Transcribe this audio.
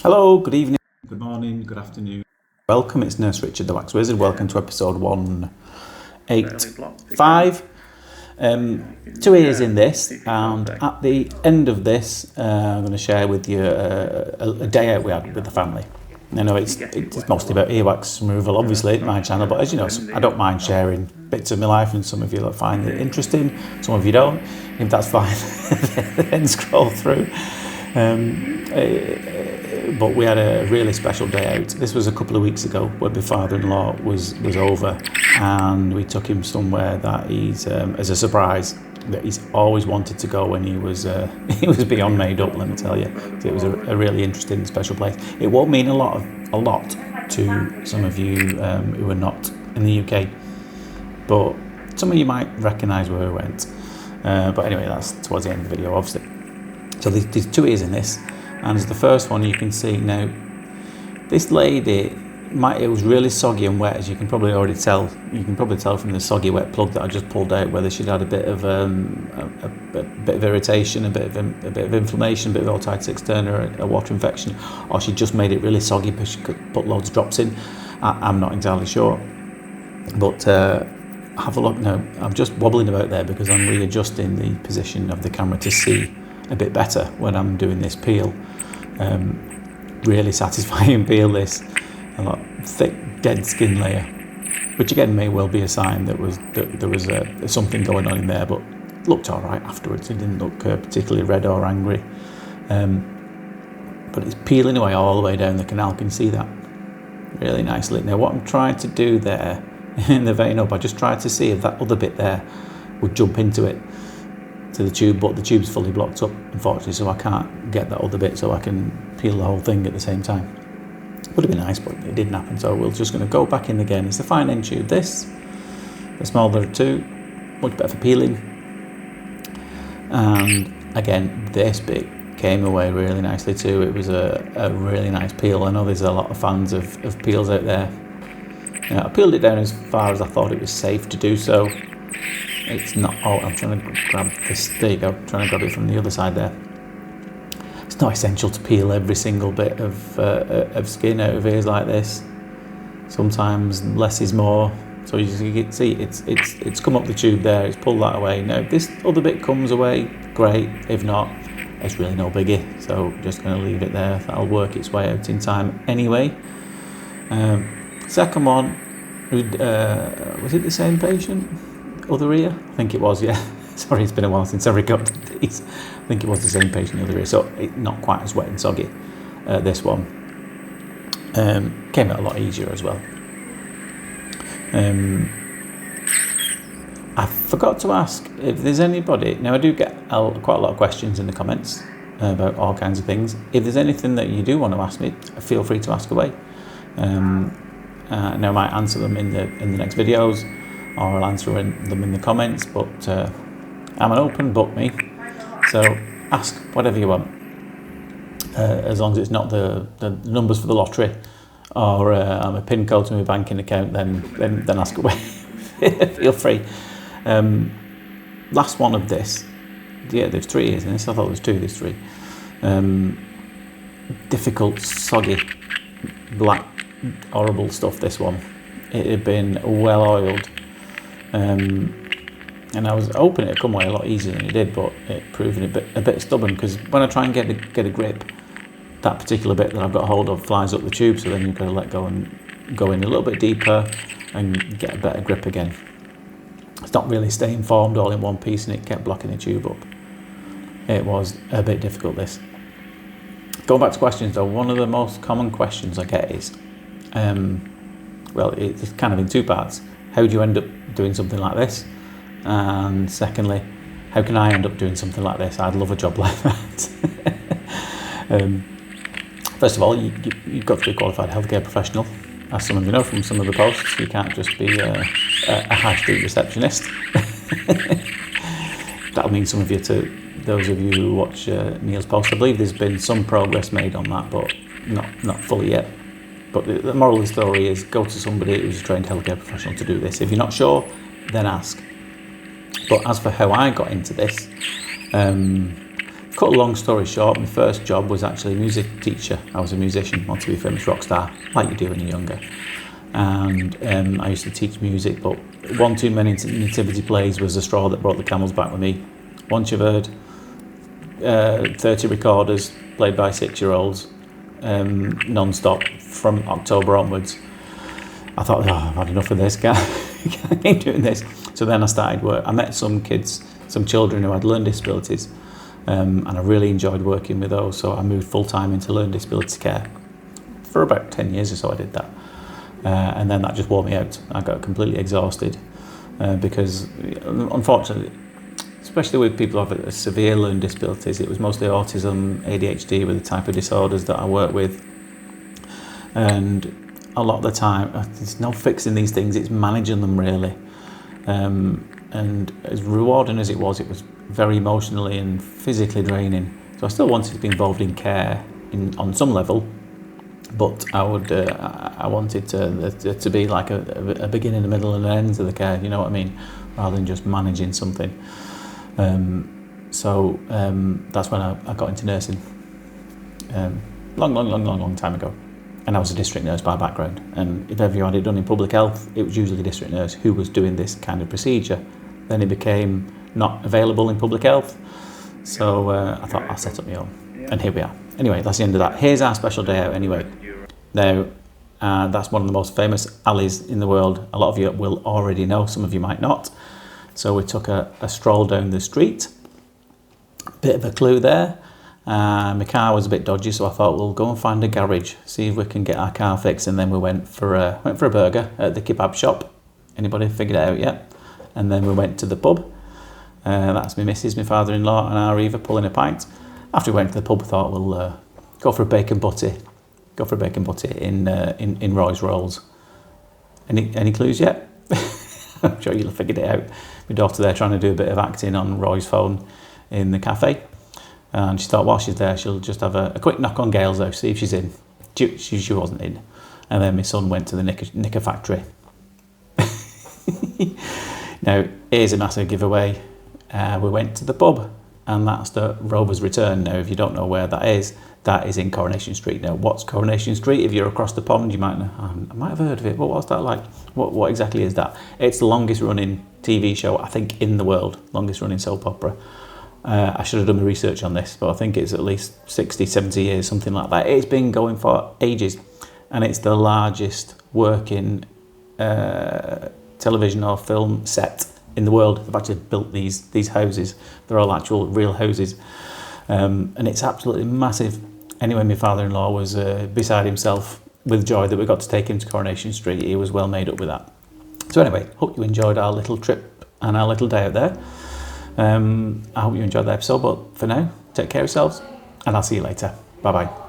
Hello, good evening, good morning, good afternoon. Welcome, it's Nurse Richard the Wax Wizard. Welcome to episode 185. 2 years in this, and at the end of this, I'm going to share with you a day out we had with the family. I know it's mostly about earwax removal, obviously, my channel, but as you know, I don't mind sharing bits of my life, and some of you find it interesting, some of you don't. If that's fine, then scroll through. But we had a really special day out. This was a couple of weeks ago when my father-in-law was over, and we took him somewhere that he's as a surprise that he's always wanted to go when he was beyond made up. Let me tell you, it was a really interesting, special place. It won't mean a lot to some of you who are not in the UK, but some of you might recognise where we went. But anyway, that's towards the end of the video, obviously. So there's 2 years in this. And as the first one, you can see now, this lady, it was really soggy and wet, as you can probably already tell. You can probably tell from the soggy wet plug that I just pulled out whether she'd had a bit of irritation, a bit of inflammation, a bit of otitis externa, a water infection, or she just made it really soggy because she could put loads of drops in. I'm not entirely sure, but have a look now. I'm just wobbling about there because I'm readjusting the position of the camera to see a bit better when I'm doing this peel. Really satisfying peel, this. A lot thick dead skin layer, which again may well be a sign that there was something going on in there, but looked all right afterwards. It didn't look particularly red or angry, but it's peeling away all the way down the canal. Can you see that? Really nicely. Now what I'm trying to do there in the vein up, I just tried to see if that other bit there would jump into it, to the tube, but the tube's fully blocked up, unfortunately, so I can't get that other bit so I can peel the whole thing at the same time. Would have been nice, but it didn't happen, so we're just going to go back in again. It's the fine end tube, this, the smaller two, much better for peeling. And again, this bit came away really nicely too. It was a really nice peel. I know there's a lot of fans of peels out there. I peeled it down as far as I thought it was safe to do so. It's not. Oh, I'm trying to grab this. There you go. I'm trying to grab it from the other side there. It's not essential to peel every single bit of skin out of ears like this. Sometimes less is more. So you can see it's come up the tube there. It's pulled that away. Now if this other bit comes away, great. If not, it's really no biggie. So just going to leave it there. That'll work its way out in time anyway. Second one, was it the same patient? Other ear? I think it was, yeah. Sorry, it's been a while since I recorded these. I think it was the same patient, other ear, so not quite as wet and soggy. This one came out a lot easier as well. I forgot to ask if there's anybody. Now I do get quite a lot of questions in the comments about all kinds of things. If there's anything that you do want to ask me, feel free to ask away. Now I might answer them in the next videos, or I'll answer them in the comments, but I'm an open book, me, so ask whatever you want, as long as it's not the numbers for the lottery, or I'm a PIN code to my banking account, then ask away. Feel free. Last one of this, yeah, there's 3 years in this. I thought there was 2, there's 3. Difficult, soggy, black, horrible stuff, this one. It had been well oiled, and I was hoping it'd come away a lot easier than it did, but it proved a bit stubborn, because when I try and get a grip, that particular bit that I've got hold of flies up the tube, so then you've got to let go and go in a little bit deeper and get a better grip again. It's not really staying formed all in one piece, and it kept blocking the tube up. It was a bit difficult, this. Going back to questions though, one of the most common questions I get is, well, it's kind of in 2 parts. How do you end up doing something like this? And secondly, how can I end up doing something like this? I'd love a job like that. First of all, you've got to be a qualified healthcare professional. As some of you know from some of the posts, you can't just be a high street receptionist. That'll mean some of you, to those of you who watch Neil's post, I believe there's been some progress made on that, but not fully yet. But the moral of the story is, go to somebody who's a trained healthcare professional to do this. If you're not sure, then ask. But as for how I got into this, cut a long story short, my first job was actually a music teacher. I was a musician, wanted to be a famous rock star, like you do when you're younger. And I used to teach music, but one too many nativity plays was the straw that brought the camel's back with me. Once you've heard 30 recorders played by 6-year-olds non-stop from October onwards, I thought, I've had enough of this, can't keep doing this. So then I started work. I met some kids, some children who had learning disabilities, and I really enjoyed working with those, so I moved full-time into learning disability care. For about 10 years or so I did that. And then that just wore me out. I got completely exhausted because, unfortunately, especially with people who have severe learning disabilities, it was mostly autism, ADHD were the type of disorders that I work with. And a lot of the time, there's no fixing these things, it's managing them really. And as rewarding as it was very emotionally and physically draining. So I still wanted to be involved in care on some level, but I wanted to be like a beginning, a middle and an end to the care, you know what I mean, rather than just managing something. So that's when I got into nursing, long time ago. And I was a district nurse by background, and if ever you had it done in public health, it was usually a district nurse who was doing this kind of procedure. Then it became not available in public health, so I thought I'll set up my own, and here we are. Anyway, that's the end of that. Here's our special day out anyway. Now, that's one of the most famous alleys in the world. A lot of you will already know, some of you might not. So we took a stroll down the street, bit of a clue there. My car was a bit dodgy, so I thought we'll go and find a garage, see if we can get our car fixed, and then we went for a burger at the kebab shop. Anybody figured it out yet? And then we went to the pub. That's my missus, my father-in-law, and our Eva pulling a pint. After we went to the pub, I thought we'll go for a bacon butty. Go for a bacon butty in Roy's Rolls. Any clues yet? I'm sure you'll have figured it out. My daughter there trying to do a bit of acting on Roy's phone in the cafe. And she thought while she's there, she'll just have a quick knock on Gail's house, see if she's in. She wasn't in. And then my son went to the knicker factory. Now, here's a massive giveaway. We went to the pub, and that's the Rover's Return. Now, if you don't know where that is in Coronation Street. Now, what's Coronation Street? If you're across the pond, you might know. I might have heard of it, but what's that like? What exactly is that? It's the longest running TV show, I think, in the world. Longest running soap opera. I should have done the research on this, but I think it's at least 60, 70 years, something like that. It's been going for ages, and it's the largest working television or film set in the world. They've actually built these houses. They're all actual real houses, and it's absolutely massive. Anyway, my father-in-law was beside himself with joy that we got to take him to Coronation Street. He was well made up with that. So anyway, hope you enjoyed our little trip and our little day out there. I hope you enjoyed the episode, but for now, take care of yourselves, and I'll see you later. Bye-bye.